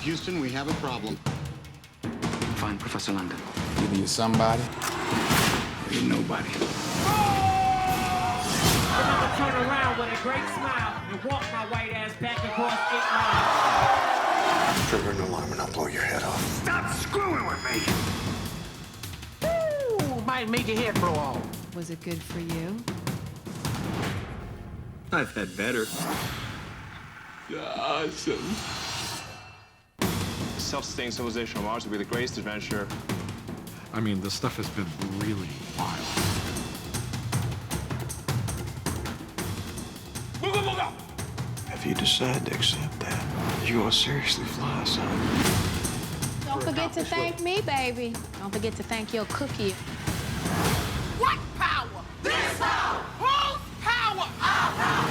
Houston, we have a problem. Find Professor London. Either you're somebody, or you're nobody. I'm gonna turn around with a great smile and walk my white ass back across 8 miles. Trigger an alarm and I'll blow your head off. Stop screwing with me! Ooh, might make your head blow off. Was it good for you? I've had better. awesome. Self-sustained civilization on Mars would be the greatest adventure. I mean, this stuff has been really wild. If you decide to accept that, you're gonna seriously fly, son. Don't forget to thank me, baby. Don't forget to thank your cookie. What power? This power! Whose power? Our power!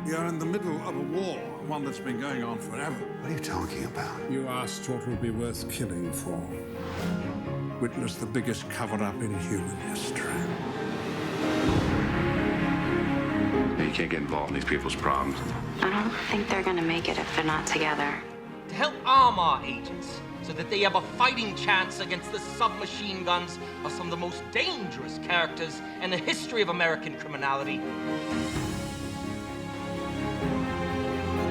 You're in the middle of a war, one that's been going on forever. What are you talking about? You asked what would be worth killing for. Witness the biggest cover-up in human history. You can't get involved in these people's problems. I don't think they're gonna make it if they're not together. To help arm our agents so that they have a fighting chance against the submachine guns of some of the most dangerous characters in the history of American criminality.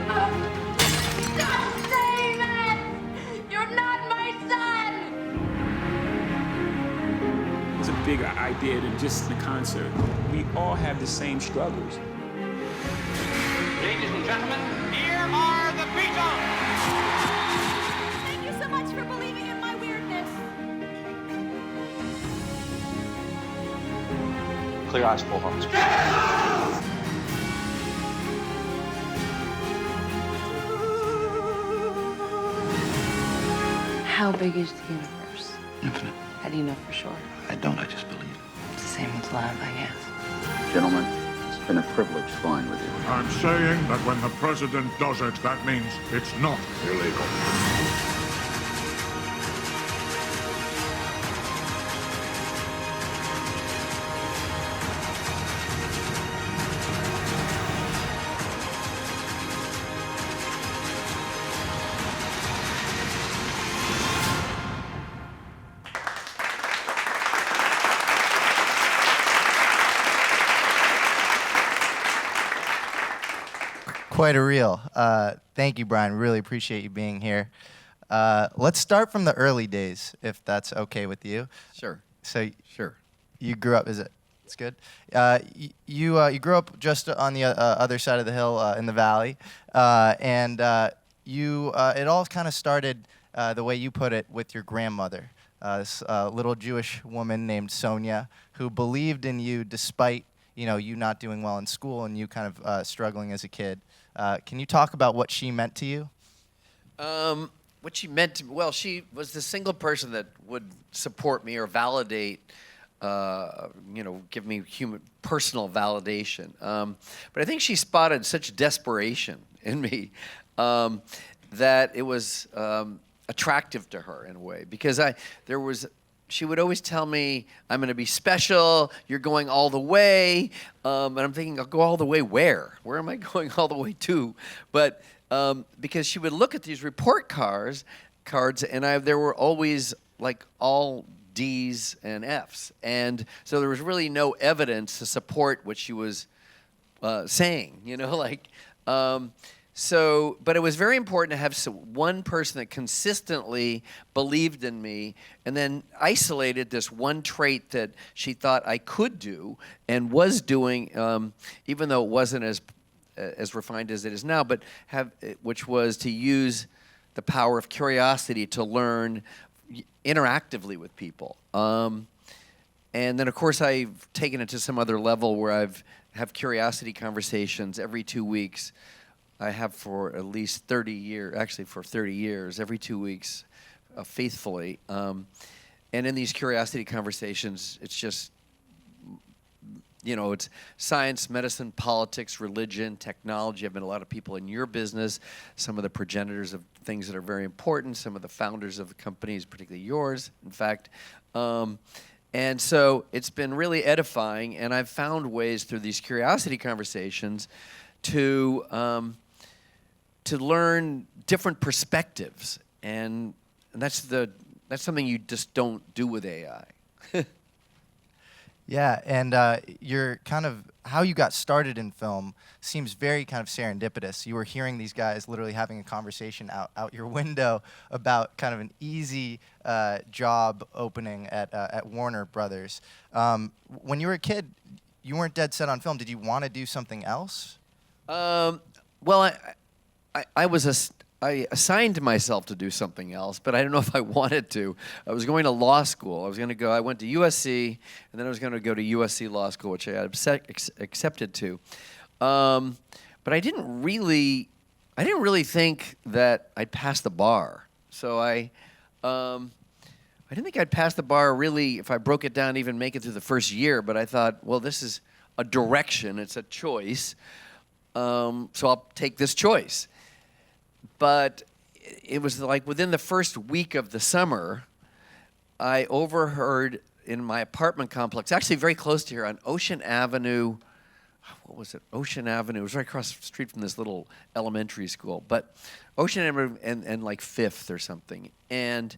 Don't say that! You're not my son! It's a bigger idea than just the concert. We all have the same struggles. Ladies and gentlemen, here are the Beatles! Thank you so much for believing in my weirdness. Clear eyes, full hearts. How big is the universe? Infinite. How do you know for sure? I don't, I just believe. It's the same with love, I guess. Gentlemen, it's been a privilege flying with you. I'm saying that when the president does it, that means it's not illegal. Quite a reel. Thank you, Brian. Really appreciate you being here. Let's start from the early days, if that's okay with you. Sure. So Sure. you grew up, is it? It's good. You grew up just on the other side of the hill in the valley, and it all kind of started the way you put it with your grandmother, this little Jewish woman named Sonia, who believed in you despite you not doing well in school and you kind of struggling as a kid. Can you talk about what she meant to you? What she meant to me, well, she was the single person that would support me or validate, give me personal validation. But I think she spotted such desperation in me that it was attractive to her in a way, because she would always tell me, I'm going to be special, you're going all the way. And I'm thinking, I'll go all the way where? Where am I going all the way to? But because she would look at these report cards, and there were always like all D's and F's. And so there was really no evidence to support what she was saying, but it was very important to have one person that consistently believed in me and then isolated this one trait that she thought I could do and was doing, even though it wasn't as refined as it is now, but which was to use the power of curiosity to learn interactively with people. And then, of course, I've taken it to some other level where have curiosity conversations every 2 weeks. I have for at least 30 years, actually for 30 years, every 2 weeks, faithfully. And in these curiosity conversations, it's just, you know, it's science, medicine, politics, religion, technology. I've met a lot of people in your business, some of the progenitors of things that are very important, some of the founders of companies, particularly yours, in fact. And so it's been really edifying, and I've found ways through these curiosity conversations to learn different perspectives, and that's something you just don't do with AI. Yeah, and you're kind of how you got started in film seems very kind of serendipitous. You were hearing these guys literally having a conversation out your window about kind of an easy job opening at Warner Brothers. When you were a kid, you weren't dead set on film. Did you want to do something else? Well, I assigned myself to do something else, but I don't know if I wanted to. I was going to law school. I went to USC, and then I was going to go to USC Law School, which I had accepted to. But I didn't really think that I'd pass the bar. So I didn't think I'd pass the bar really, if I broke it down, even make it through the first year. But I thought, well, this is a direction. It's a choice. So I'll take this choice. But it was like within the first week of the summer, I overheard in my apartment complex, actually very close to here on Ocean Avenue. What was it? Ocean Avenue. It was right across the street from this little elementary school. But Ocean Avenue and like 5th or something. And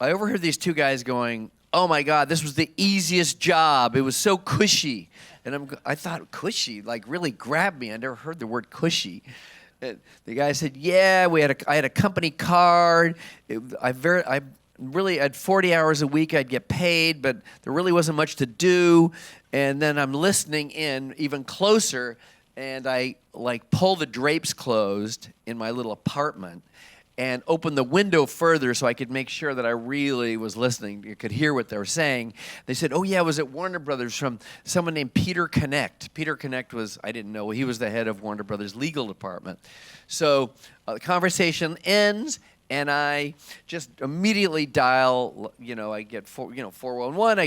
I overheard these two guys going, "Oh my God, this was the easiest job. It was so cushy." And I thought, cushy, like really grabbed me. I never heard the word cushy. The guy said, "Yeah, I had a company card. I really had 40 hours a week I'd get paid, but there really wasn't much to do." And then I'm listening in even closer, and I like pull the drapes closed in my little apartment and open the window further so I could make sure that I really was listening. You could hear what they were saying. They said, "Oh yeah, it was at Warner Brothers from someone named Peter Connect." Peter Connect was, I didn't know, he was the head of Warner Brothers legal department. So the conversation ends, and I just immediately dial, I get 411, I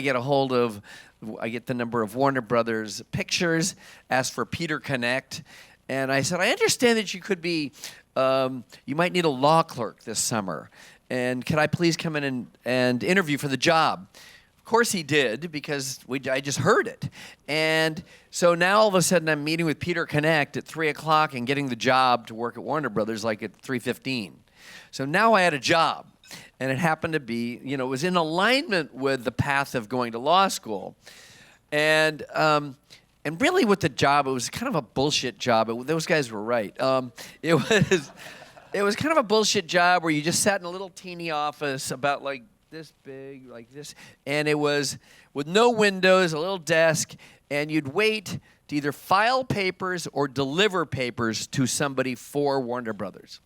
get the number of Warner Brothers Pictures, ask for Peter Connect, and I said, "I understand that you could be, you might need a law clerk this summer, and can I please come in and interview for the job?" Of course he did, because I just heard it. And so now all of a sudden I'm meeting with Peter Connect at 3 o'clock and getting the job to work at Warner Brothers like at 3:15. So now I had a job, and it happened to be, it was in alignment with the path of going to law school. And really with the job, it was kind of a bullshit job. Those guys were right. It was kind of a bullshit job where you just sat in a little teeny office about like this big, like this, and it was with no windows, a little desk, and you'd wait to either file papers or deliver papers to somebody for Warner Brothers.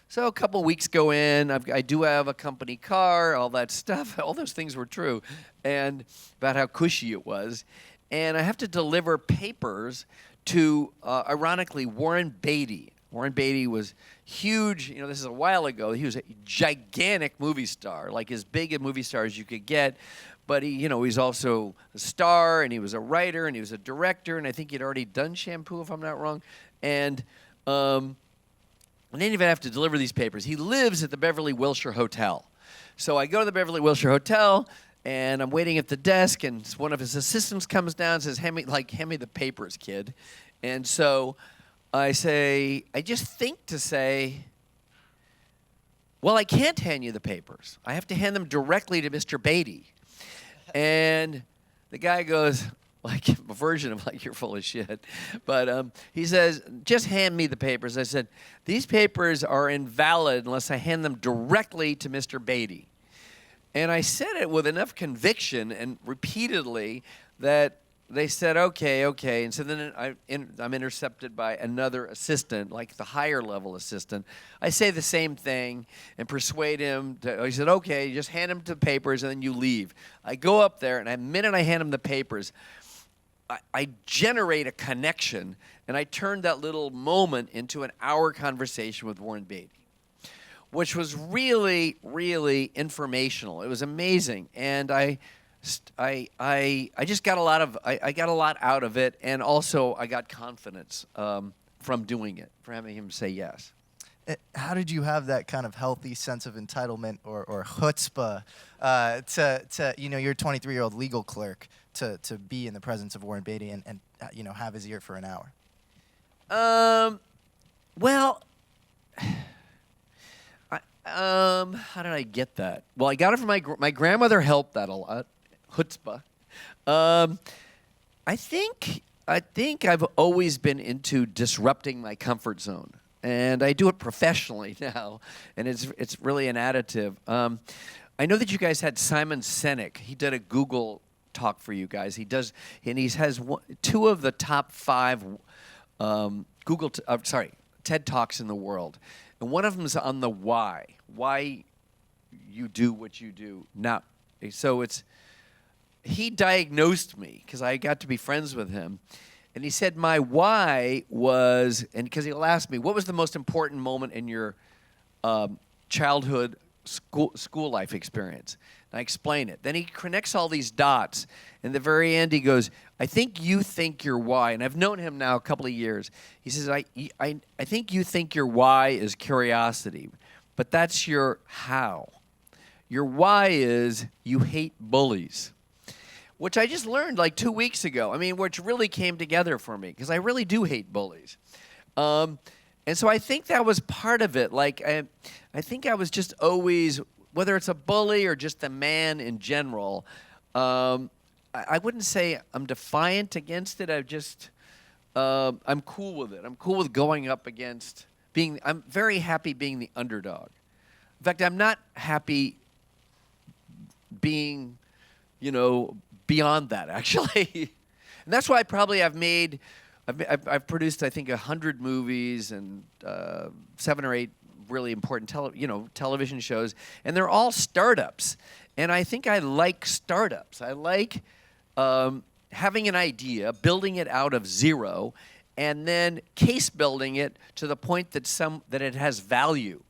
So a couple weeks go in, I do have a company car, all that stuff, all those things were true, and about how cushy it was. And I have to deliver papers to, ironically, Warren Beatty. Warren Beatty was huge. This is a while ago. He was a gigantic movie star, like as big a movie star as you could get. But he's also a star, and he was a writer, and he was a director, and I think he'd already done Shampoo, if I'm not wrong. And I didn't even have to deliver these papers. He lives at the Beverly Wilshire Hotel. So I go to the Beverly Wilshire Hotel, and I'm waiting at the desk, and one of his assistants comes down and says, hand me the papers, kid. And so I just think to say, well, I can't hand you the papers. I have to hand them directly to Mr. Beatty. And the guy goes, like a version of like, "You're full of shit." But he says, "Just hand me the papers." I said, "These papers are invalid unless I hand them directly to Mr. Beatty." And I said it with enough conviction and repeatedly that they said, okay. And so then I'm intercepted by another assistant, like the higher level assistant. I say the same thing and persuade him. He said, "Okay, just hand him the papers and then you leave." I go up there, and the minute I hand him the papers, I generate a connection, and I turned that little moment into an hour conversation with Warren Beatty, which was really, really informational. It was amazing. And I I just got a lot of I got a lot out of it, and also I got confidence from doing it, from having him say yes. How did you have that kind of healthy sense of entitlement or chutzpah to you're a 23-year-old legal clerk to be in the presence of Warren Beatty and have his ear for an hour? Well, how did I get that? Well, I got it from my grandmother. Helped that a lot. Chutzpah. I think I've always been into disrupting my comfort zone, and I do it professionally now, and it's really an additive. I know that you guys had Simon Sinek. He did a Google talk for you guys. He has two of the top 5 TED Talks in the world, and one of them is on the why you do what you do. Now, so he diagnosed me because I got to be friends with him, and he said my why was, and because he'll ask me, what was the most important moment in your childhood school life experience? And I explain it. Then he connects all these dots. And at the very end, he goes, I think you think your why, and I've known him now a couple of years. He says, I think you think your why is curiosity, but that's your how. Your why is you hate bullies, which I just learned like 2 weeks ago. I mean, which really came together for me, because I really do hate bullies. And so I think that was part of it. Like, I think I was just always, whether it's a bully or just a man in general, I wouldn't say I'm defiant against it. I'm cool with it. I'm cool with going up against I'm very happy being the underdog. In fact, I'm not happy being, beyond that, actually. And that's why I've produced, I think, 100 movies and 7 or 8 really important television shows, and they're all startups. And I think I like startups. I like having an idea, building it out of zero, and then case building it to the point that it has value.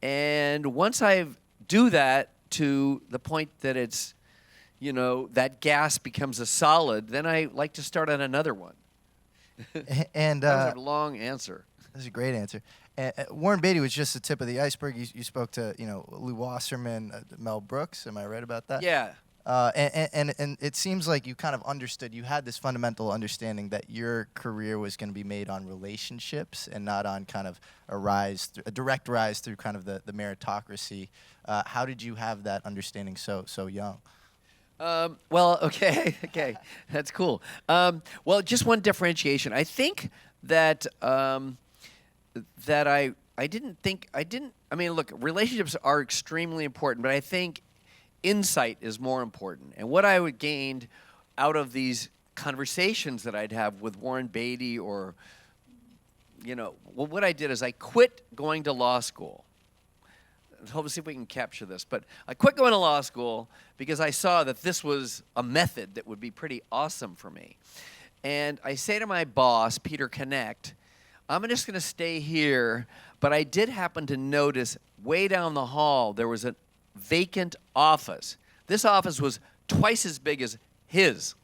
And once I do that to the point that it's, that gas becomes a solid, then I like to start on another one. And that was a long answer. That's a great answer. Warren Beatty was just the tip of the iceberg. You spoke to Lou Wasserman, Mel Brooks. Am I right about that? Yeah. And it seems like you kind of understood. You had this fundamental understanding that your career was going to be made on relationships and not on kind of a direct rise through kind of the meritocracy. How did you have that understanding so young? Well, okay, that's cool. Well, just one differentiation. I think that I mean, look, relationships are extremely important, but I think insight is more important. And what I would gained out of these conversations that I'd have with Warren Beatty or, what I did is I quit going to law school. Hope to see if we can capture this. But I quit going to law school because I saw that this was a method that would be pretty awesome for me. And I say to my boss, Peter Connect, I'm just going to stay here. But I did happen to notice way down the hall there was a vacant office. This office was twice as big as his.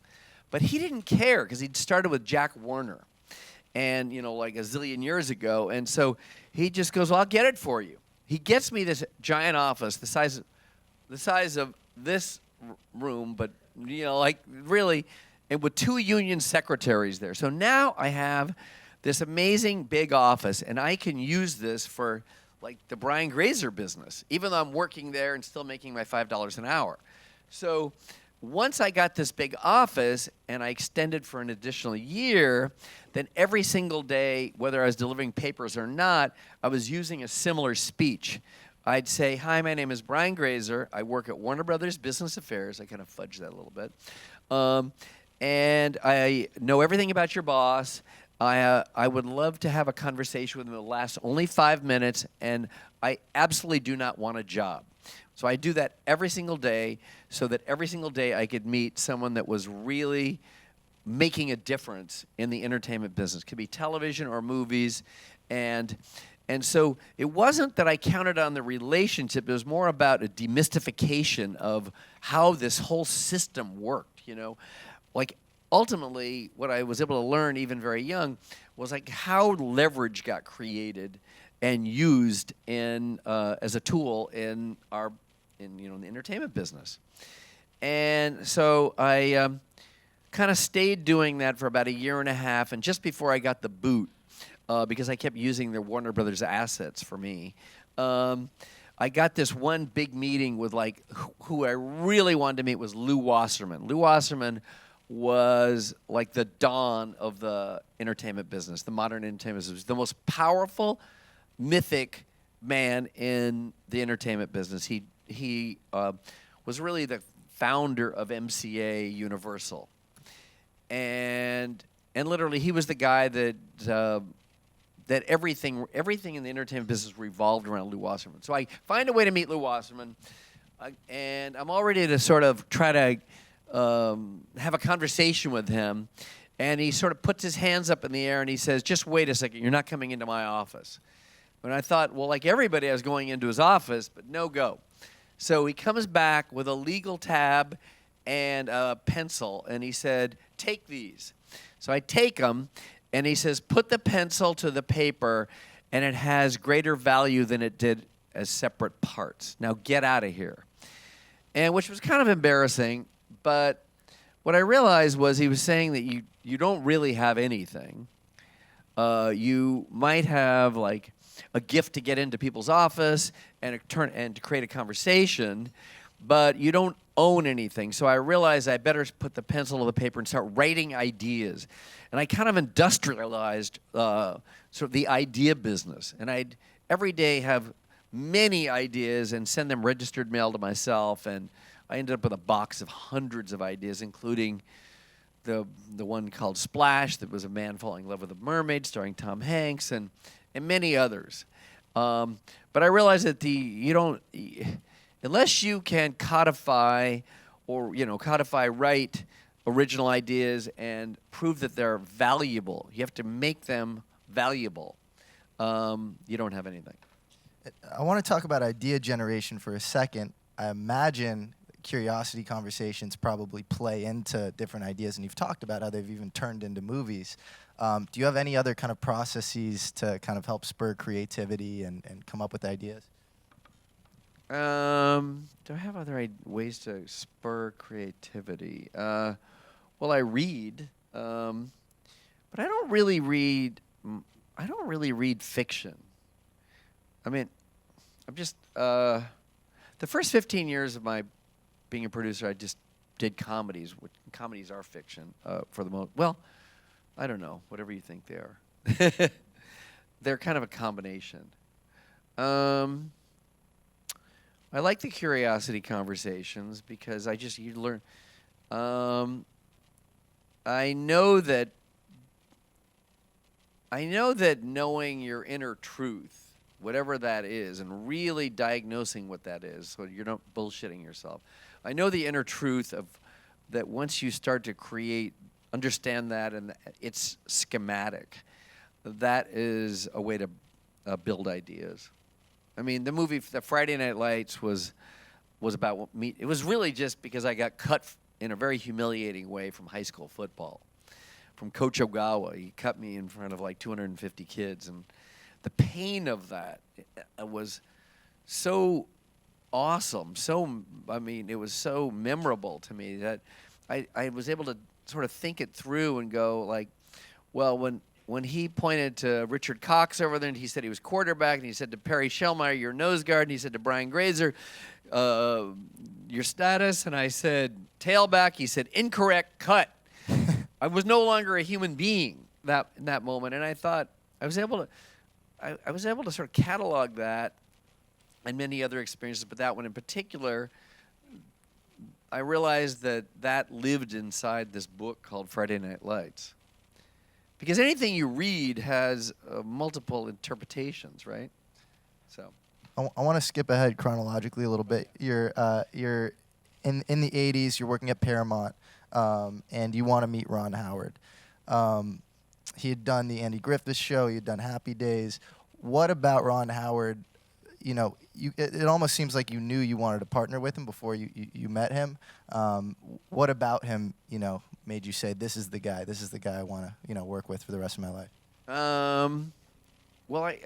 But he didn't care because he'd started with Jack Warner and, like a zillion years ago. And so he just goes, well, I'll get it for you. He gets me this giant office, the size of this room, but really, and with 2 union secretaries there. So now I have this amazing big office, and I can use this for like the BRIAN GRAZER business, even though I'm working there and still making my $5 an hour. So once I got this big office and I extended for an additional year, then every single day, whether I was delivering papers or not, I was using a similar speech. I'd say, hi, my name is BRIAN GRAZER. I work at Warner Brothers Business Affairs. I kind of fudged that a little bit. And I know everything about your boss. I would love to have a conversation with him that will last only 5 minutes, and I absolutely do not want a job. So I do that every single day so that every single day I could meet someone that was really making a difference in the entertainment business. It could be television or movies. And And so it wasn't that I counted on the relationship. It was more about a demystification of how this whole system worked, you know. Like, ultimately, what I was able to learn even very young was like how leverage got created and used in as a tool in the entertainment business. And so I kind of stayed doing that for about a year and a half, and just before I got the boot, because I kept using their Warner Brothers assets for me, I got this one big meeting with like who I really wanted to meet was Lew Wasserman. Lew Wasserman was like the dawn of the entertainment business, the modern entertainment business, the most powerful, mythic man in the entertainment business. He was really the founder of MCA Universal, and literally he was the guy that everything in the entertainment business revolved around Lew Wasserman. So I find a way to meet Lew Wasserman, and I'm all ready to sort of try to have a conversation with him. And he sort of puts his hands up in the air and he says, "Just wait a second, you're not coming into my office." And I thought, well, like everybody, I was going into his office, but no go. So he comes back with a legal tab and a pencil, and he said, "Take these." So I take them. And he says, "Put the pencil to the paper, and it has greater value than it did as separate parts. Now get out of here." And which was kind of embarrassing, but what I realized was he was saying that you don't really have anything. You might have like a gift to get into people's office and to create a conversation, but you don't own anything. So I realized I better put the pencil to the paper and start writing ideas. And I kind of industrialized sort of the idea business. And I'd every day have many ideas and send them registered mail to myself. And I ended up with a box of hundreds of ideas, including the one called Splash, that was a man falling in love with a mermaid, starring Tom Hanks, and many others. But I realized that unless you can codify right original ideas and prove that they're valuable, you have to make them valuable. You don't have anything. I want to talk about idea generation for a second. I imagine curiosity conversations probably play into different ideas, and you've talked about how they've even turned into movies. Do you have any other kind of processes to kind of help spur creativity and come up with ideas? Do I have other ways to spur creativity? Well, I read, but I don't really read. I don't really read fiction. I mean, I'm just the first 15 years of my being a producer, I just did comedies. Comedies are fiction for the most. Well, I don't know. Whatever you think they are, they're kind of a combination. I like the curiosity conversations because you learn. I know that knowing your inner truth, whatever that is, and really diagnosing what that is, so you're not bullshitting yourself. I know the inner truth of that once you start to understand that, and it's schematic. That is a way to build ideas. I mean, the movie, the Friday Night Lights was about me. It was really just because I got cut in a very humiliating way from high school football. From Coach Ogawa, he cut me in front of like 250 kids, and the pain of that was so awesome. It was so memorable to me that I was able to sort of think it through and go like, well, when he pointed to Richard Cox over there, and he said he was quarterback, and he said to Perry Shellmeyer, "Your nose guard," and he said to Brian Grazer, "Your status," and I said, "Tailback." He said, "Incorrect, cut." I was no longer a human being in that moment, and I thought I was able to sort of catalog that and many other experiences, but that one in particular, I realized that lived inside this book called Friday Night Lights. Because anything you read has multiple interpretations, right? So, I want to skip ahead chronologically a little bit. You're in the 80s. You're working at Paramount, and you want to meet Ron Howard. He had done the Andy Griffith Show. He had done Happy Days. what about Ron Howard? You know, it almost seems like you knew you wanted to partner with him before you met him. What about him, you know, made you say, this is the guy I want to, you know, work with for the rest of my life? Well, I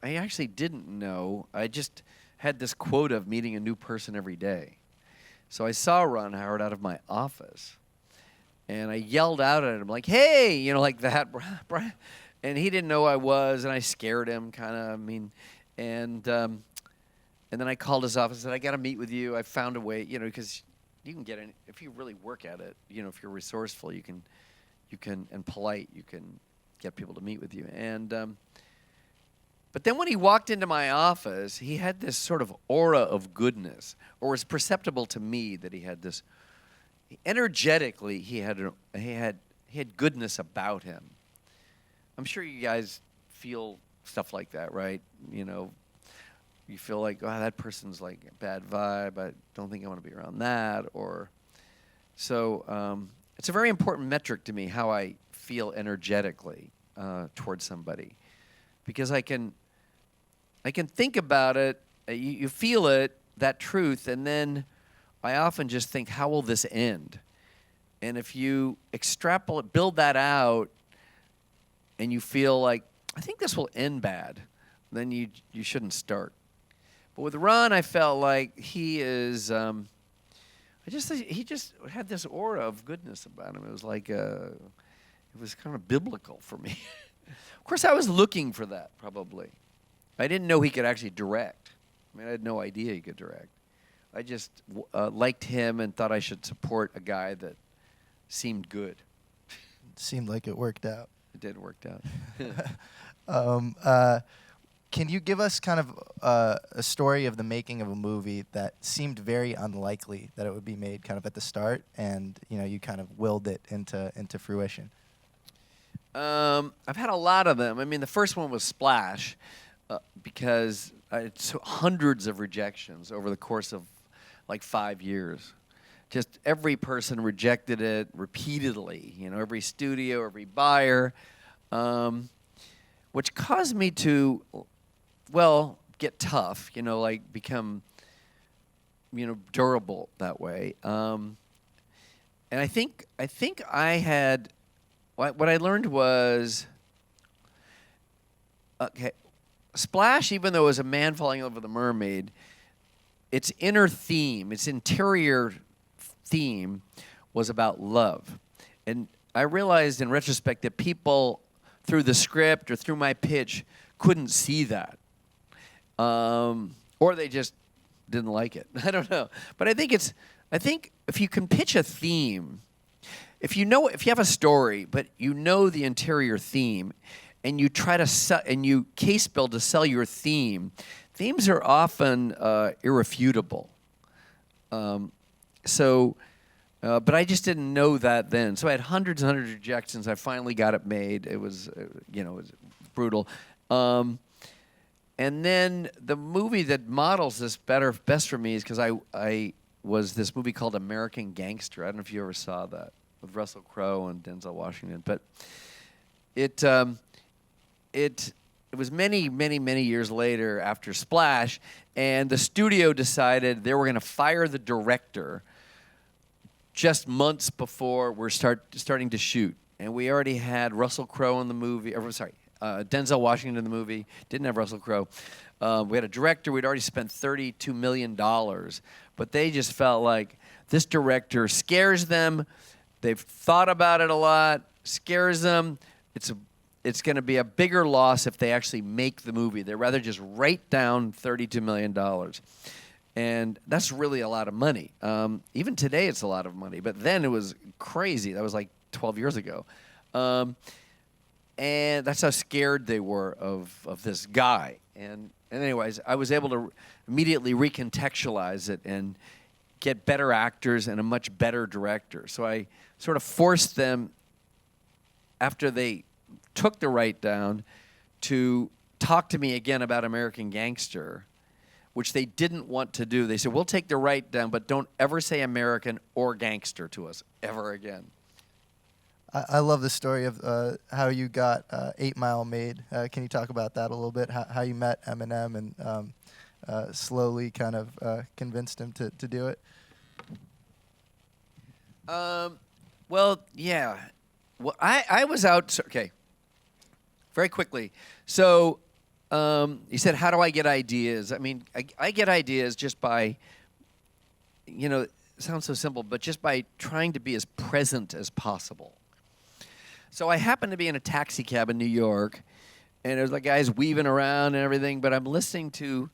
actually didn't know. I just had this quota of meeting a new person every day. So I saw Ron Howard out of my office, and I yelled out at him like, "Hey," you know, like that, Brian. And he didn't know who I was, and I scared him, kind of. I mean, and then I called his office and said, "I got to meet with you. I found a way, you know, because you can get in if you really work at it. You know, if you're resourceful, you can, and polite, you can get people to meet with you." And but then when he walked into my office, he had this sort of aura of goodness, or it was perceptible to me that he had this. Energetically, he had goodness about him. I'm sure you guys feel stuff like that, right? You know, you feel like, oh, that person's like a bad vibe. I don't think I want to be around that. Or so it's a very important metric to me how I feel energetically towards somebody, because I can think about it. You feel it, that truth, and then I often just think, how will this end? And if you extrapolate, build that out, and you feel like, I think this will end bad, then you shouldn't start. But with Ron, I felt like he is, he just had this aura of goodness about him. It was like, it was kind of biblical for me. Of course, I was looking for that, probably. I didn't know he could actually direct. I mean, I had no idea he could direct. I just liked him and thought I should support a guy that seemed good. Seemed like it worked out. It did work out. Can you give us kind of a story of the making of a movie that seemed very unlikely that it would be made kind of at the start, and you know, you kind of willed it into fruition? I've had a lot of them. I mean, the first one was Splash, because I had hundreds of rejections over the course of like 5 years. Just every person rejected it repeatedly, you know, every studio, every buyer, which caused me to, well, get tough, you know, like become, you know, durable that way. And I think I had, what I learned was, okay, Splash, even though it was a man falling in love with a mermaid, its inner theme, its interior theme was about love. And I realized in retrospect that people, through the script or through my pitch, couldn't see that. Or they just didn't like it. I don't know. But I think if you can pitch a theme, if you have a story, but you know the interior theme, and you try to and you case build to sell your theme, themes are often irrefutable. But I just didn't know that then. So I had hundreds and hundreds of rejections. I finally got it made. It was, you know, it was brutal. And then the movie that models this best for me is because I was this movie called American Gangster. I don't know if you ever saw that, with Russell Crowe and Denzel Washington. But it was many, many, many years later after Splash, and the studio decided they were going to fire the director just months before we're starting to shoot. And we already had Russell Crowe in the movie, Denzel Washington in the movie. Didn't have Russell Crowe. We had a director. We'd already spent $32 million. But they just felt like this director scares them. They've thought about it a lot, scares them. It's going to be a bigger loss if they actually make the movie. They'd rather just write down $32 million. And that's really a lot of money. Even today, it's a lot of money. But then it was crazy. That was like 12 years ago. And that's how scared they were of this guy. And anyways, I was able to immediately recontextualize it and get better actors and a much better director. So I sort of forced them, after they took the write down, to talk to me again about American Gangster, which they didn't want to do. They said, we'll take the write down, but don't ever say American or Gangster to us ever again. I love the story of how you got 8 Mile made. Can you talk about that a little bit? How you met Eminem and slowly kind of convinced him to do it? Well, yeah. Well, I was out. Okay. Very quickly. So you said, how do I get ideas? I mean, I get ideas just by, it sounds so simple, but just by trying to be as present as possible. So I happened to be in a taxi cab in New York, and there's like guys weaving around and everything, but I'm listening to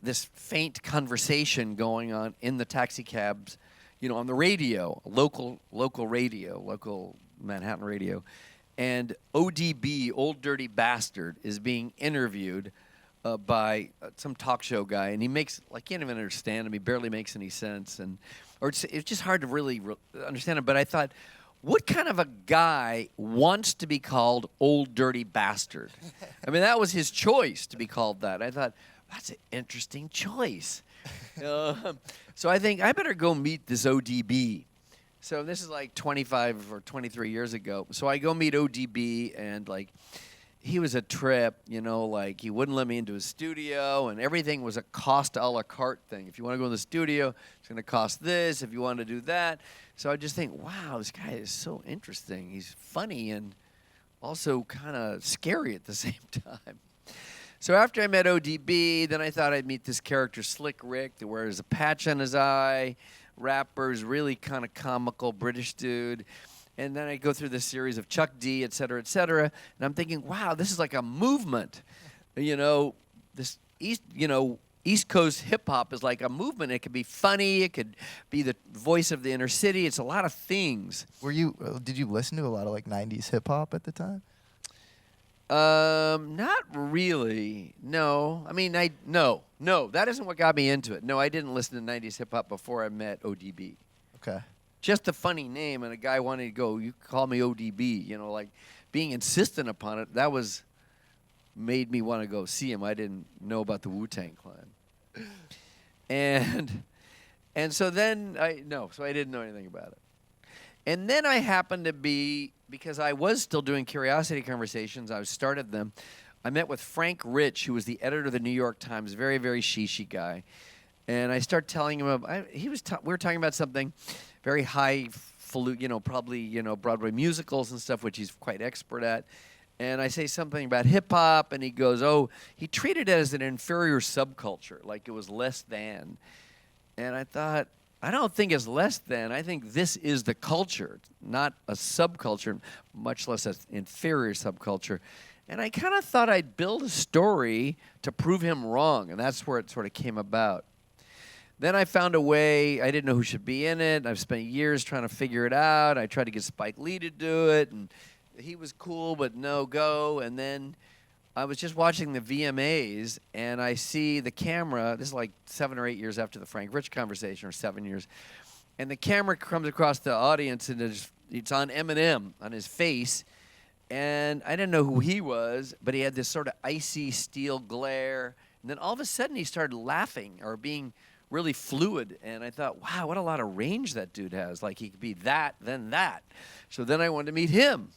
this faint conversation going on in the taxi cabs, on the radio, local radio, local Manhattan radio. And ODB, Old Dirty Bastard, is being interviewed by some talk show guy, and he can't even understand him. He barely makes any sense, or it's just hard to really understand him. But I thought, what kind of a guy wants to be called Old Dirty Bastard? I mean, that was his choice to be called that. I thought, that's an interesting choice. So I think I better go meet this ODB. So this is like 25 or 23 years ago. So I go meet ODB, and he was a trip, he wouldn't let me into his studio, and everything was a cost a la carte thing. If you want to go in the studio, it's going to cost this. If you want to do that. So I just think, wow, this guy is so interesting. He's funny and also kind of scary at the same time. So after I met ODB, then I thought I'd meet this character, Slick Rick, that wears a patch on his eye, rappers, really kind of comical British dude. And then I go through this series of Chuck D, et cetera, and I'm thinking, wow, this is like a movement. This East Coast hip hop is like a movement. It could be funny. It could be the voice of the inner city. It's a lot of things. Did you listen to a lot of 90s hip hop at the time? Not really. No. I mean, no. That isn't what got me into it. No, I didn't listen to 90s hip hop before I met ODB. Okay. Just a funny name, and a guy wanted to go, you call me ODB, being insistent upon it, that made me want to go see him. I didn't know about the Wu-Tang Clan. And so then, so I didn't know anything about it. And then I happened to be, because I was still doing Curiosity Conversations, I started them, I met with Frank Rich, who was the editor of the New York Times, very, very shishi guy. And I started telling him, we were talking about something very highfalutin, probably, Broadway musicals and stuff, which he's quite expert at. And I say something about hip-hop, and he goes, he treated it as an inferior subculture, like it was less than. And I thought, I don't think it's less than. I think this is the culture, not a subculture, much less an inferior subculture. And I kind of thought I'd build a story to prove him wrong, and that's where it sort of came about. Then I found a way. I didn't know who should be in it. I've spent years trying to figure it out. I tried to get Spike Lee to do it, and he was cool, but no go. And then I was just watching the VMAs, and I see the camera. This is like 7 or 8 years after the Frank Rich conversation, or 7 years. And the camera comes across the audience, and it's on Eminem, on his face. And I didn't know who he was, but he had this sort of icy steel glare. And then all of a sudden, he started laughing or being really fluid, and I thought, wow, what a lot of range that dude has. Like, he could be that, then that. So then I wanted to meet him.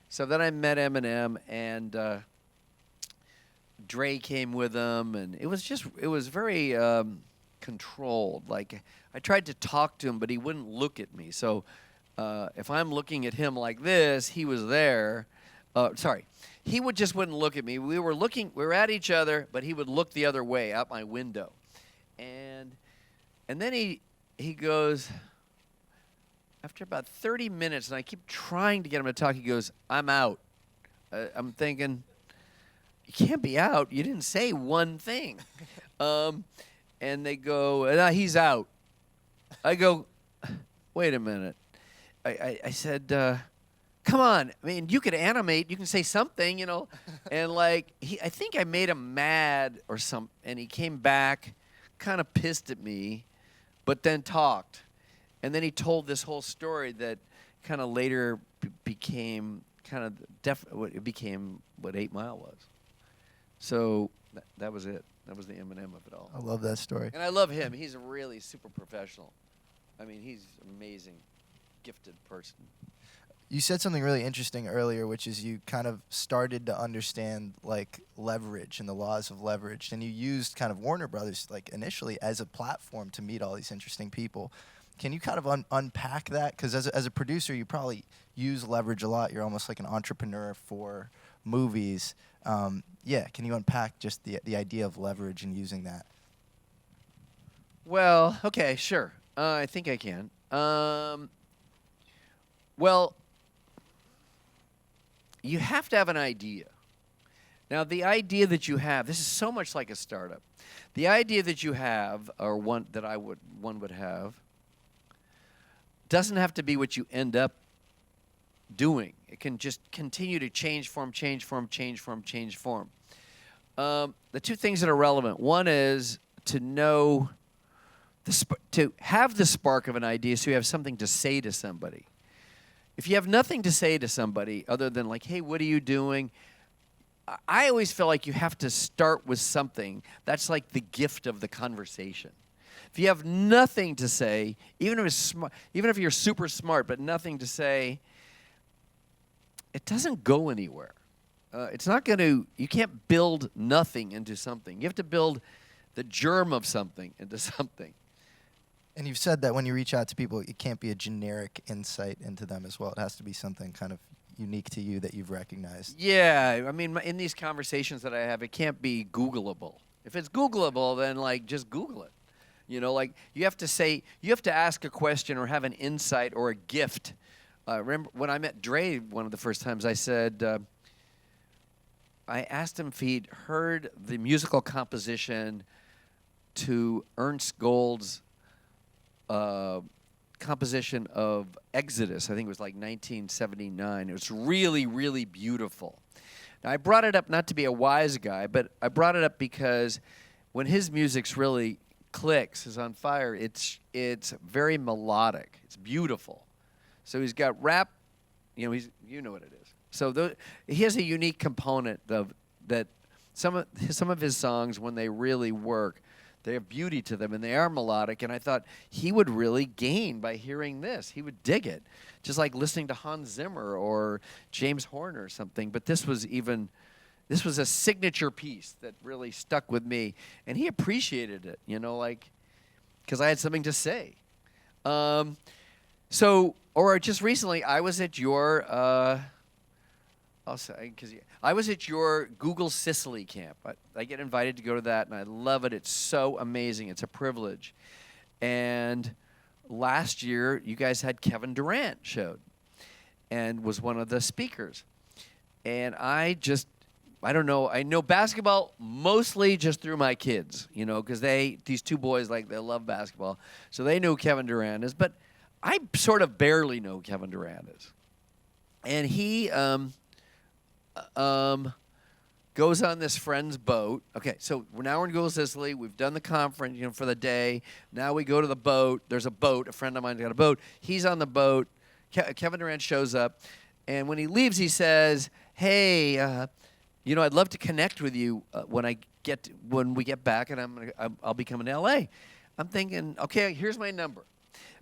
So then I met Eminem, and Dre came with him, and it was very controlled. Like, I tried to talk to him, but he wouldn't look at me. So if I'm looking at him like this, he was there. He just wouldn't look at me. We were at each other, but he would look the other way, out my window. And then he goes, after about 30 minutes, and I keep trying to get him to talk, he goes, I'm out. I'm thinking, you can't be out. You didn't say one thing. And they go, he's out. I go, wait a minute. I said, come on. I mean, you could animate. You can say something, And I think I made him mad or something, and he came back kind of pissed at me, but then talked. And then he told this whole story that kind of later became it became what 8 Mile was. So that was it. That was the Eminem of it all. I love that story. And I love him. He's a really super professional. I mean, he's an amazing, gifted person. You said something really interesting earlier, which is you kind of started to understand like leverage and the laws of leverage, and you used kind of Warner Brothers like initially as a platform to meet all these interesting people. Can you kind of unpack that? Because as a producer, you probably use leverage a lot. You're almost like an entrepreneur for movies. Yeah, can you unpack just the idea of leverage and using that? Well, okay, sure. I think I can. Well, you have to have an idea. Now, the idea that you have, this is so much like a startup. The idea that you have, or one would have, doesn't have to be what you end up doing. It can just continue to change form, change form, change form, change form. The two things that are relevant. One is to know, to have the spark of an idea so you have something to say to somebody. If you have nothing to say to somebody other than like, hey, what are you doing? I always feel like you have to start with something. That's like the gift of the conversation. If you have nothing to say, even if you're super smart but nothing to say, it doesn't go anywhere. It's not going to, you can't build nothing into something. You have to build the germ of something into something. And you've said that when you reach out to people, it can't be a generic insight into them as well. It has to be something kind of unique to you that you've recognized. Yeah, I mean, in these conversations that I have, it can't be Googleable. If it's Googleable, then like just Google it. You know, like you have to ask a question or have an insight or a gift. Remember when I met Dre one of the first times, I said, I asked him if he'd heard the musical composition to Ernst Gold's composition of Exodus. I think it was like 1979. It was really, really beautiful. Now, I brought it up not to be a wise guy, but I brought it up because when his music's really clicks, is on fire, it's very melodic. It's beautiful. So he's got rap, you know what it is. So he has a unique component of that. Some of his songs, when they really work, they have beauty to them, and they are melodic, and I thought he would really gain by hearing this. He would dig it, just like listening to Hans Zimmer or James Horner or something. But this was a signature piece that really stuck with me, and he appreciated it, like, because I had something to say. Or just recently, I was at your... I'll say, because I was at your Google Sicily camp. I get invited to go to that, and I love it. It's so amazing. It's a privilege. And last year, you guys had Kevin Durant showed and was one of the speakers. And I don't know. I know basketball mostly just through my kids, because these two boys, they love basketball. So they know who Kevin Durant is. But I sort of barely know who Kevin Durant is. And he... goes on this friend's boat. Okay, so now we're in Google Sicily. We've done the conference, for the day. Now we go to the boat. There's a boat. A friend of mine's got a boat. He's on the boat. Kevin Durant shows up, and when he leaves, he says, "Hey, I'd love to connect with you when we get back, and I'll be coming to L.A." I'm thinking, okay, here's my number,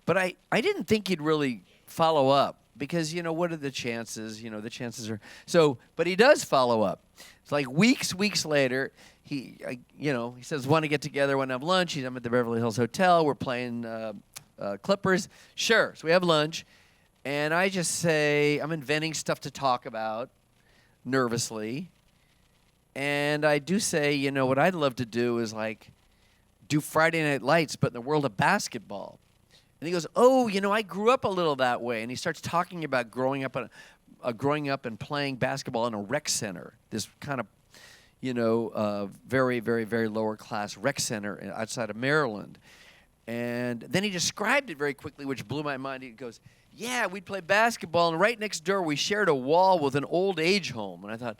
but I didn't think he'd really follow up. Because, what are the chances? The chances are... So, but he does follow up. It's like weeks later, he says, want to get together, want to have lunch. I'm at the Beverly Hills Hotel. We're playing Clippers. Sure. So we have lunch. And I just say, I'm inventing stuff to talk about nervously. And I do say, what I'd love to do is do Friday Night Lights, but in the world of basketball. And he goes, I grew up a little that way. And he starts talking about growing up and playing basketball in a rec center, this kind of, very, very, very lower class rec center outside of Maryland. And then he described it very quickly, which blew my mind. He goes, yeah, we'd play basketball, and right next door we shared a wall with an old age home. And I thought,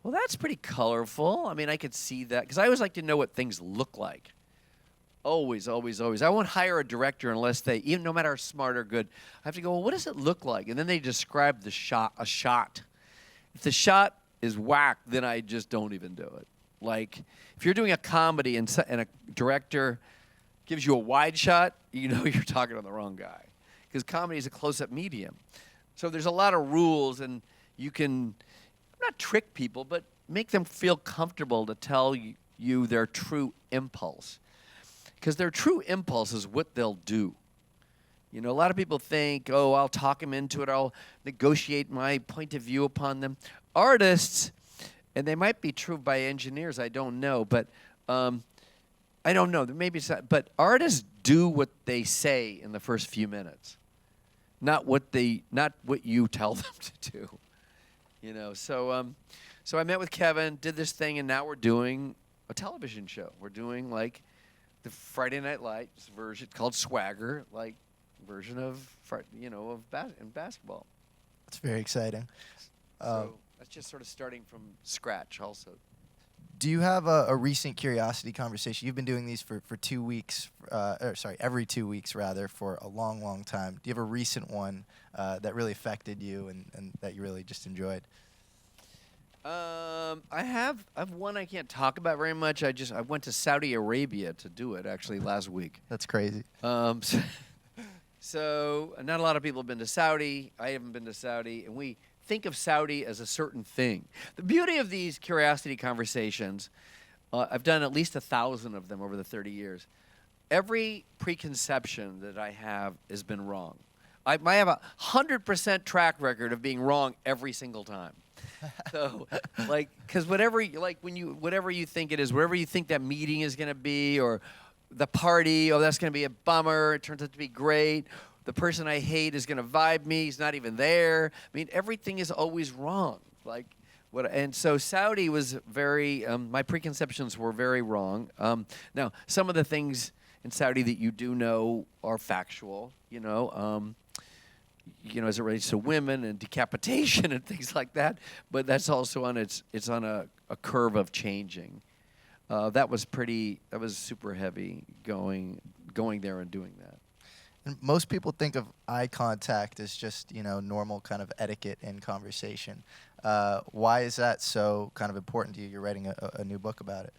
well, that's pretty colorful. I mean, I could see that, because I always like to know what things look like. Always, always, always. I won't hire a director unless even no matter how smart or good, I have to go, well, what does it look like? And then they describe a shot. If the shot is whack, then I just don't even do it. Like, if you're doing a comedy and a director gives you a wide shot, you're talking to the wrong guy. Because comedy is a close-up medium. So there's a lot of rules, and you can not trick people, but make them feel comfortable to tell you their true impulse. Because their true impulse is what they'll do. You know, a lot of people think, oh, I'll talk them into it, I'll negotiate my point of view upon them. Artists, and they might be true by engineers, I don't know, but I don't know, maybe it's not, but artists do what they say in the first few minutes, not what you tell them to do. You know, so I met with Kevin, did this thing, and now we're doing a television show. We're doing like the Friday Night Lights version called Swagger, like version of basketball. It's very exciting. So that's just sort of starting from scratch, also. Do you have a recent curiosity conversation? You've been doing these for 2 weeks, every 2 weeks rather, for a long, long time. Do you have a recent one that really affected you and that you really just enjoyed? I have one I can't talk about very much. I went to Saudi Arabia to do it actually last week. That's crazy. So not a lot of people have been to Saudi. I haven't been to Saudi, and we think of Saudi as a certain thing. The beauty of these curiosity conversations, I've done at least 1,000 of them over the 30 years. Every preconception that I have has been wrong. I have a 100% track record of being wrong every single time. So, like, because whatever you think it is, whatever you think that meeting is going to be, or the party, oh, that's going to be a bummer. It turns out to be great. The person I hate is going to vibe me. He's not even there. I mean, everything is always wrong. Like, and so Saudi was very. My preconceptions were very wrong. Now, some of the things in Saudi that you do know are factual. You know, as it relates to women and decapitation and things like that. But that's also on it's on a curve of changing. That was super heavy going there and doing that. And most people think of eye contact as just, normal kind of etiquette in conversation. Why is that so kind of important to you? You're writing a new book about it.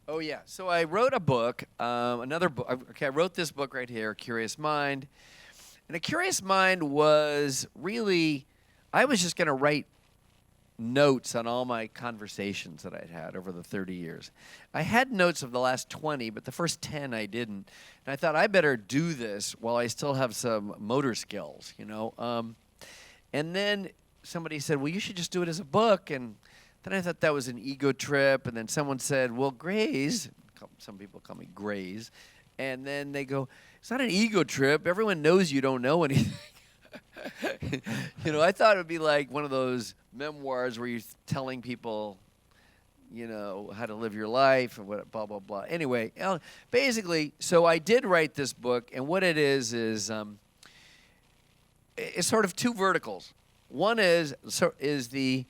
Oh, yeah. So I wrote a book, another book. Okay, I wrote this book right here, Curious Mind. And A Curious Mind was really, I was just going to write notes on all my conversations that I'd had over the 30 years. I had notes of the last 20, but the first 10 I didn't. And I thought I better do this while I still have some motor skills, And then somebody said, well, you should just do it as a book. And then I thought that was an ego trip. And then someone said, well, Graze, some people call me Graze. And then they go, it's not an ego trip. Everyone knows you don't know anything. I thought it would be like one of those memoirs where you're telling people, how to live your life and what, blah, blah, blah. Anyway, basically, so I did write this book, and what it is it's sort of two verticals. One is like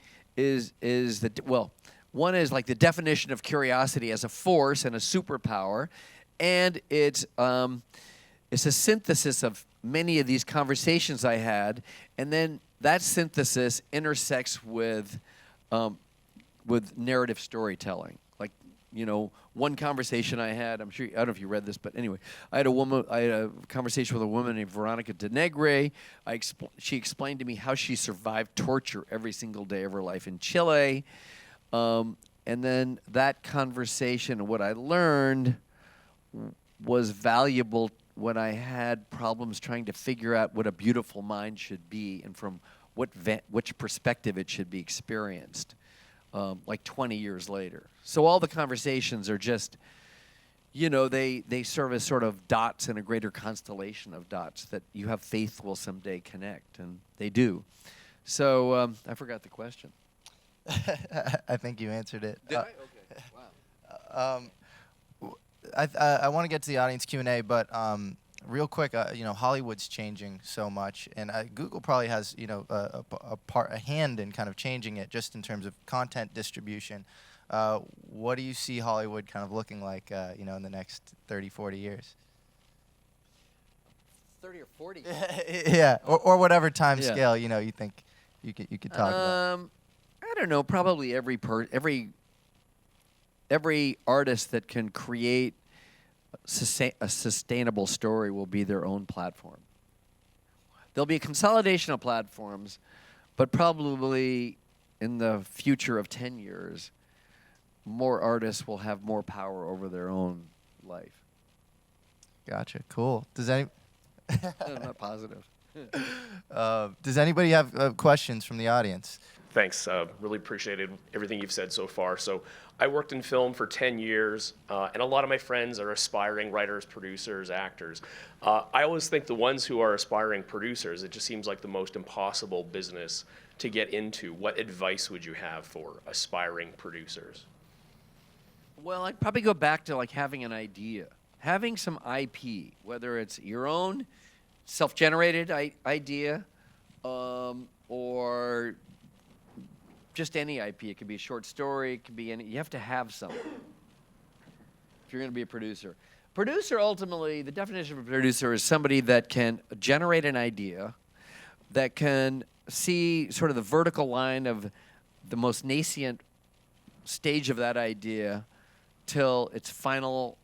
the definition of curiosity as a force and a superpower, and it's a synthesis of many of these conversations I had, and then that synthesis intersects with narrative storytelling. Like, one conversation I had, I don't know if you read this, but anyway, I had a conversation with a woman named Veronica de Negre. She explained to me how she survived torture every single day of her life in Chile. And then that conversation and what I learned was valuable when I had problems trying to figure out what a beautiful mind should be and from which perspective it should be experienced, like 20 years later. So all the conversations are just, they serve as sort of dots in a greater constellation of dots that you have faith will someday connect, and they do. So I forgot the question. I think you answered it. Did I? Okay. Wow. I want to get to the audience Q&A, but real quick, Hollywood's changing so much, and Google probably has a hand in kind of changing it, just in terms of content distribution. What do you see Hollywood kind of looking like, in the next 30, 40 years? 30 or 40? Yeah, or whatever time scale you think you could talk about. I don't know. Probably every artist that can create a sustainable story will be their own platform. There'll be a consolidation of platforms, but probably in the future of 10 years, more artists will have more power over their own life. Gotcha. Cool. Does any I'm not positive. does anybody have questions from the audience? Thanks. Really appreciated everything you've said so far. So I worked in film for 10 years, and a lot of my friends are aspiring writers, producers, actors. I always think the ones who are aspiring producers, it just seems like the most impossible business to get into. What advice would you have for aspiring producers? Well, I'd probably go back to like having an idea, having some IP, whether it's your own self-generated idea or just any IP. It could be a short story. It could be any. You have to have something if you're going to be a producer. Producer, ultimately, the definition of a producer is somebody that can generate an idea, that can see sort of the vertical line of the most nascent stage of that idea till its final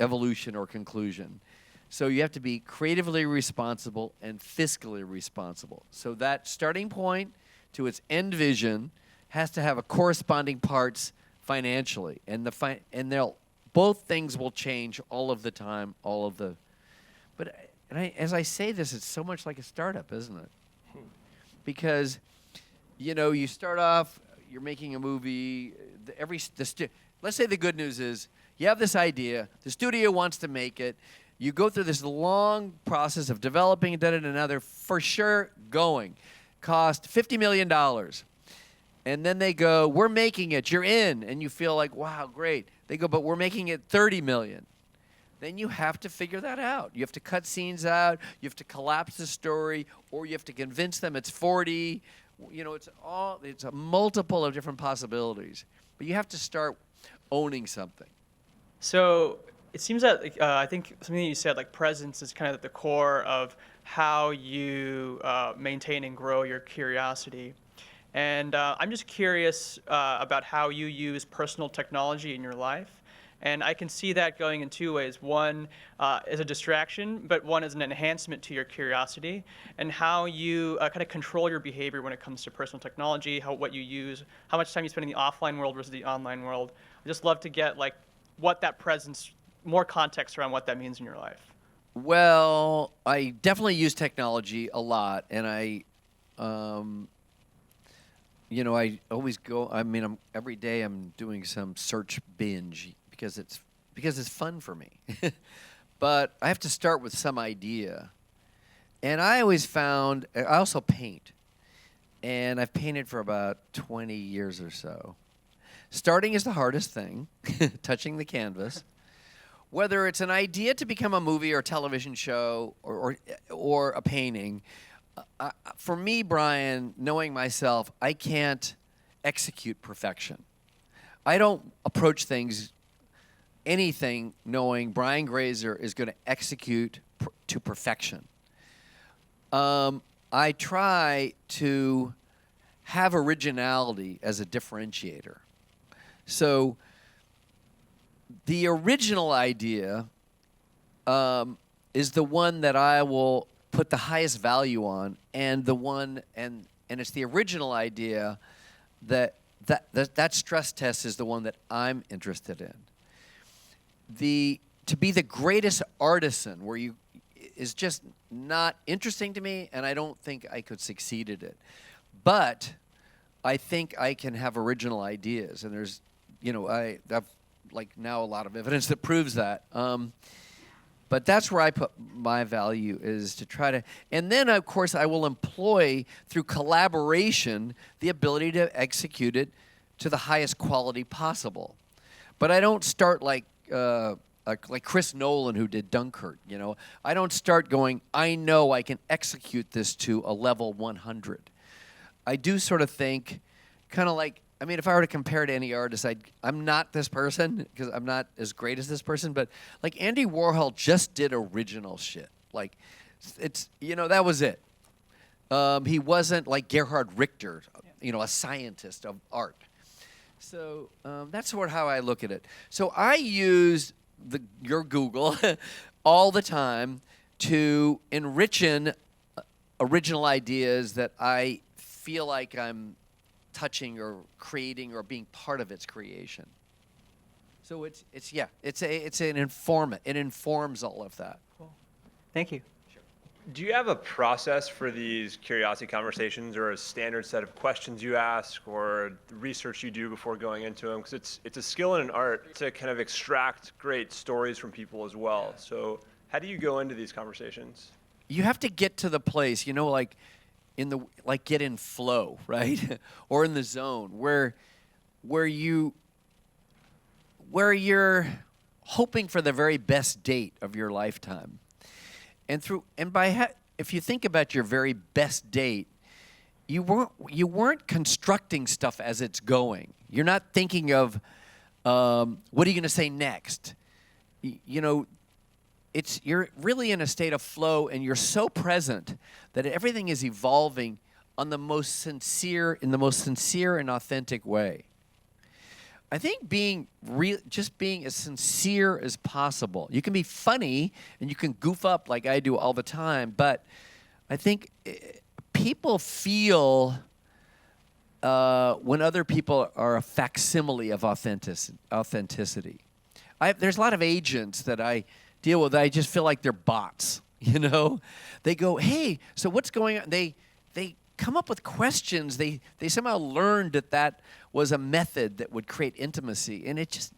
evolution or conclusion. So you have to be creatively responsible and fiscally responsible. So that starting point to its end vision has to have a corresponding parts financially, and they'll both things will change all of the time, But as I say this, it's so much like a startup, isn't it? Because you start off, you're making a movie. Let's say the good news is you have this idea, the studio wants to make it. You go through this long process of developing another, for sure going. Cost $50 million. And then they go, we're making it, you're in. And you feel like, wow, great. They go, but we're making it $30 million. Then you have to figure that out. You have to cut scenes out. You have to collapse the story, or you have to convince them it's 40. It's a multiple of different possibilities. But you have to start owning something. So it seems that I think something you said, like presence, is kind of at the core of how you maintain and grow your curiosity. And I'm just curious about how you use personal technology in your life. And I can see that going in two ways. One is a distraction, but one is an enhancement to your curiosity, and how you kind of control your behavior when it comes to personal technology, what you use, how much time you spend in the offline world versus the online world. I'd just love to get what that presence, more context around what that means in your life. Well, I definitely use technology a lot, and I always go. Every day I'm doing some search binge because it's fun for me. But I have to start with some idea, and I always found I also paint, and I've painted for about 20 years or so. Starting is the hardest thing, touching the canvas. Whether it's an idea to become a movie or a television show or a painting, for me, Brian, knowing myself, I can't execute perfection. I don't approach anything knowing Brian Grazer is going to execute to perfection. I try to have originality as a differentiator. So the original idea is the one that I will put the highest value on, and it's the original idea that stress test is the one that I'm interested in. To be the greatest artisan is just not interesting to me, and I don't think I could succeed at it. But I think I can have original ideas, and there's I've now a lot of evidence that proves that. But that's where I put my value, is to try to, and then of course I will employ through collaboration the ability to execute it to the highest quality possible. But I don't start like Chris Nolan, who did Dunkirk. I don't start going, I know I can execute this to a level 100. I do sort of think, kind of like, if I were to compare to any artist, I'm not this person because I'm not as great as this person, but like Andy Warhol just did original shit. Like, that was it. He wasn't like Gerhard Richter, a scientist of art. So that's sort of how I look at it. So I use your Google all the time to enriching original ideas that I feel like I'm touching or creating or being part of its creation. So it's an informant. It informs all of that. Cool. Thank you. Do you have a process for these curiosity conversations, or a standard set of questions you ask, or research you do before going into them? Because it's a skill and an art to kind of extract great stories from people as well. So how do you go into these conversations? You have to get to the place, like get in flow, right? Or in the zone where you're hoping for the very best date of your lifetime. If you think about your very best date, you weren't constructing stuff as it's going. You're not thinking of what are you going to say next. You're really in a state of flow, and you're so present that everything is evolving in the most sincere and authentic way. I think just being as sincere as possible. You can be funny and you can goof up like I do all the time, but I think people feel when other people are a facsimile of authenticity. There's a lot of agents that I deal with that I just feel like they're bots. They go, hey, so what's going on? They come up with questions. They somehow learned that was a method that would create intimacy, and I just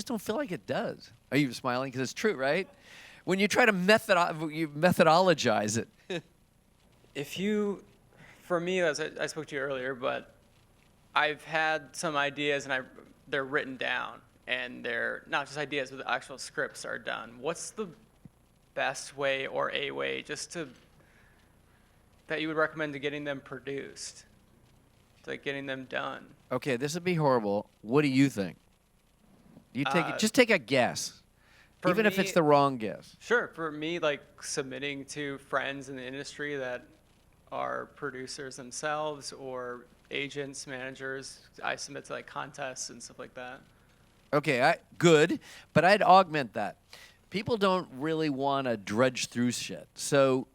don't feel like it does. Are you smiling? Because it's true, right? When you try to methodologize it. For me, as I spoke to you earlier, but I've had some ideas, and they're written down, and they're not just ideas, but the actual scripts are done. What's the best way or a way that you would recommend to getting them produced, to getting them done? Okay, this would be horrible. What do you think? Just take a guess, even if it's the wrong guess. Sure. For me, like submitting to friends in the industry that are producers themselves or agents, managers. I submit to like contests and stuff like that. Okay, good, but I'd augment that. People don't really want to drudge through shit. So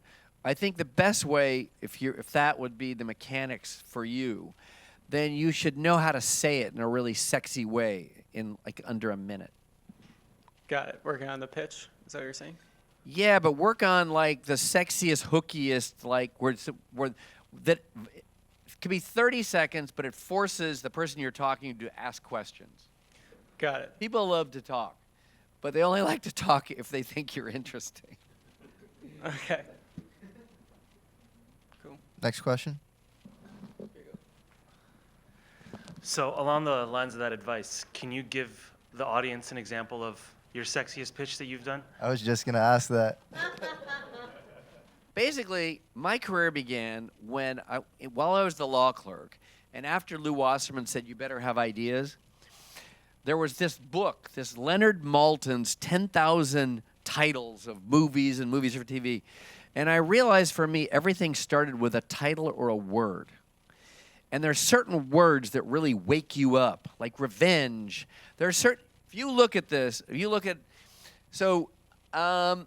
I think the best way, if that would be the mechanics for you, then you should know how to say it in a really sexy way in like under a minute. Got it. Working on the pitch. Is that what you're saying? Yeah, but work on like the sexiest, hookiest, like where that it could be 30 seconds, but it forces the person you're talking to ask questions. Got it. People love to talk, but they only like to talk if they think you're interesting. Okay. Cool. Next question. So along the lines of that advice, can you give the audience an example of your sexiest pitch that you've done? I was just going to ask that. Basically, my career began while I was the law clerk, and after Lou Wasserman said, you better have ideas, there was this book, this Leonard Maltin's 10,000 titles of movies and movies for TV. And I realized for me, everything started with a title or a word. And there are certain words that really wake you up, like revenge. There are certain, if you look at this, there are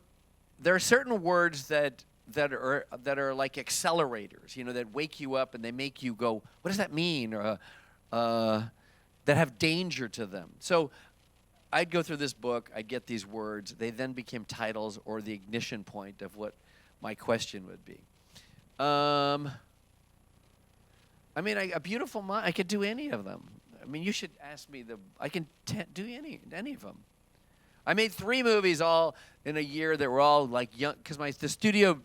certain words that are like accelerators, that wake you up and they make you go, what does that mean? Or that have danger to them. So I'd go through this book, I'd get these words, they then became titles or the ignition point of what my question would be. A beautiful mind, I could do any of them. You should ask me I can do any of them. I made 3 movies all in a year that were all like young, because the studio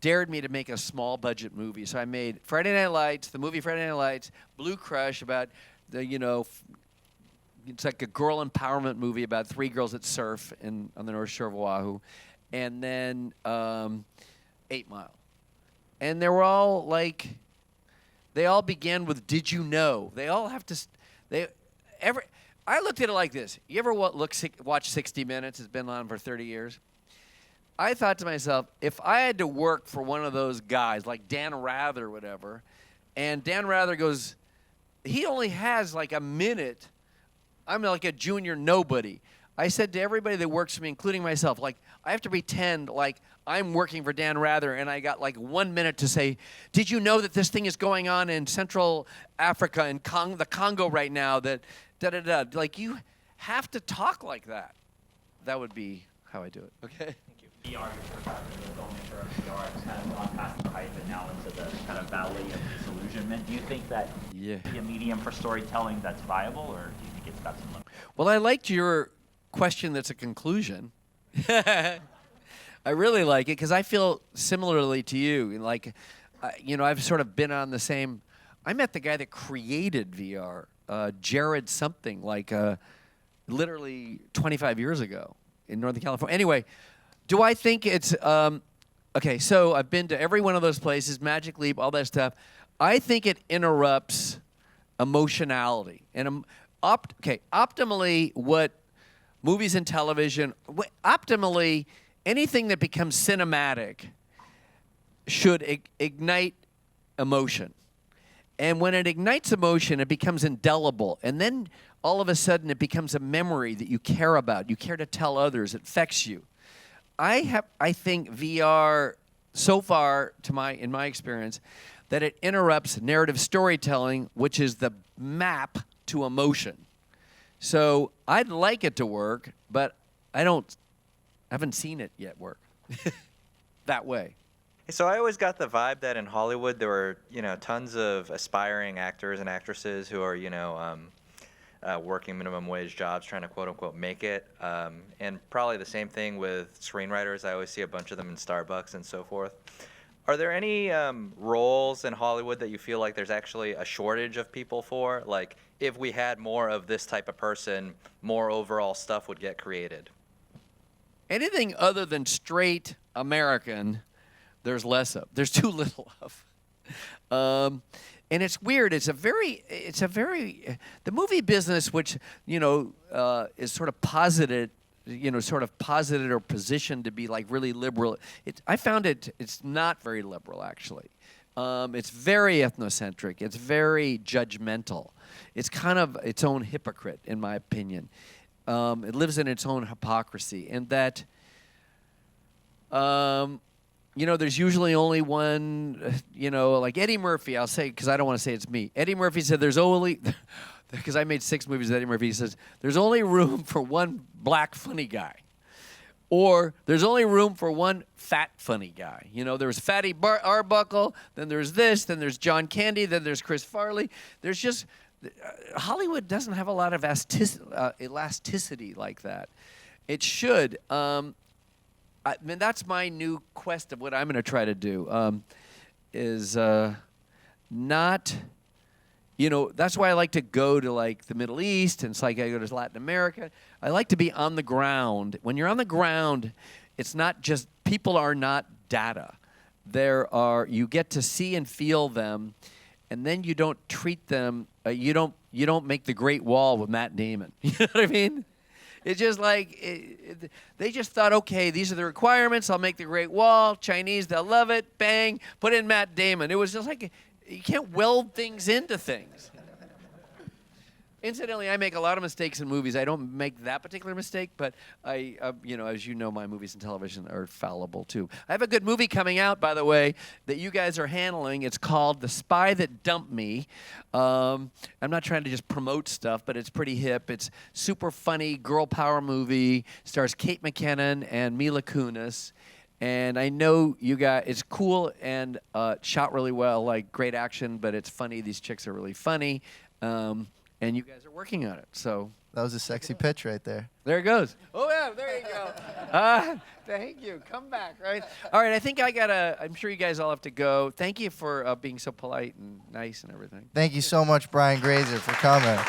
dared me to make a small budget movie. So I made Friday Night Lights, the movie Friday Night Lights, Blue Crush about it's like a girl empowerment movie about 3 girls that surf on the North Shore of Oahu, and then 8 Mile. And they were all like, they all began with "Did you know?" They all have to. I looked at it like this. You ever watch 60 Minutes? It's been on for 30 years. I thought to myself, if I had to work for one of those guys, like Dan Rather or whatever, and Dan Rather goes, he only has like a minute. I'm like a junior nobody. I said to everybody that works for me, including myself, like, I have to pretend like I'm working for Dan Rather, and I got like 1 minute to say, did you know that this thing is going on in Central Africa and the Congo right now? That da-da-da. Like, you have to talk like that. That would be how I do it. Okay? The argument for the filmmaker of VR has kind of gone past the hype and now into the kind of valley of disillusionment. Do you think that be a medium for storytelling that's viable, or do you think it's got some limits? Well, I liked your question that's a conclusion. I really like it because I feel similarly to you. Like, you know, I've sort of been on the same. I met the guy that created VR, Jared something, like literally 25 years ago in Northern California. Anyway, do I think it's okay? So I've been to every one of those places, Magic Leap, all that stuff. I think it interrupts emotionality and optimally what movies and television, optimally anything that becomes cinematic should ignite emotion. And when it ignites emotion, it becomes indelible. And then all of a sudden it becomes a memory that you care about. You care to tell others. It affects you. I think VR so far, in my experience, that it interrupts narrative storytelling, which is the map to emotion. So I'd like it to work, but I haven't seen it yet work that way. So I always got the vibe that in Hollywood there were, tons of aspiring actors and actresses who are, working minimum wage jobs, trying to quote unquote make it. And probably the same thing with screenwriters. I always see a bunch of them in Starbucks and so forth. Are there any roles in Hollywood that you feel like there's actually a shortage of people for? Like, if we had more of this type of person, more overall stuff would get created? Anything other than straight American, there's less of. There's too little of. And it's weird. It's a very, the movie business, which, is sort of posited, or positioned to be like really liberal. I found it's not very liberal, actually. It's very ethnocentric. It's very judgmental. It's kind of its own hypocrite, in my opinion. It lives in its own hypocrisy. And that, there's usually only one, like Eddie Murphy, I'll say, because I don't want to say it's me. Eddie Murphy said there's only, because I made 6 movies with Eddie Murphy, he says, there's only room for one black funny guy. Or there's only room for one fat funny guy. There's Fatty Arbuckle, then there's this, then there's John Candy, then there's Chris Farley. There's just, Hollywood doesn't have a lot of elasticity like that. It should. I mean, that's my new quest of what I'm going to try to do, is not, that's why I like to go to like the Middle East, and it's like I go to Latin America. I like to be on the ground. When you're on the ground, it's not just, people are not data. You get to see and feel them, and then you don't treat them, you don't make the Great Wall with Matt Damon. You know what I mean? It's just like, they just thought, okay, these are the requirements. I'll make the Great Wall. Chinese, they'll love it. Bang, put in Matt Damon. It was just like, you can't weld things into things. Incidentally, I make a lot of mistakes in movies. I don't make that particular mistake, but as you know, my movies and television are fallible too. I have a good movie coming out, by the way, that you guys are handling. It's called The Spy That Dumped Me. I'm not trying to just promote stuff, but it's pretty hip. It's super funny, girl power movie. Stars Kate McKinnon and Mila Kunis. And I know you guys, it's cool and shot really well, like great action, but it's funny. These chicks are really funny. And you guys are working on it, so. That was a sexy pitch right there. There it goes. Oh, yeah, there you go. Thank you. Come back, right? All right, I think I'm sure you guys all have to go. Thank you for being so polite and nice and everything. Thank you so much, Brian Grazer, for coming.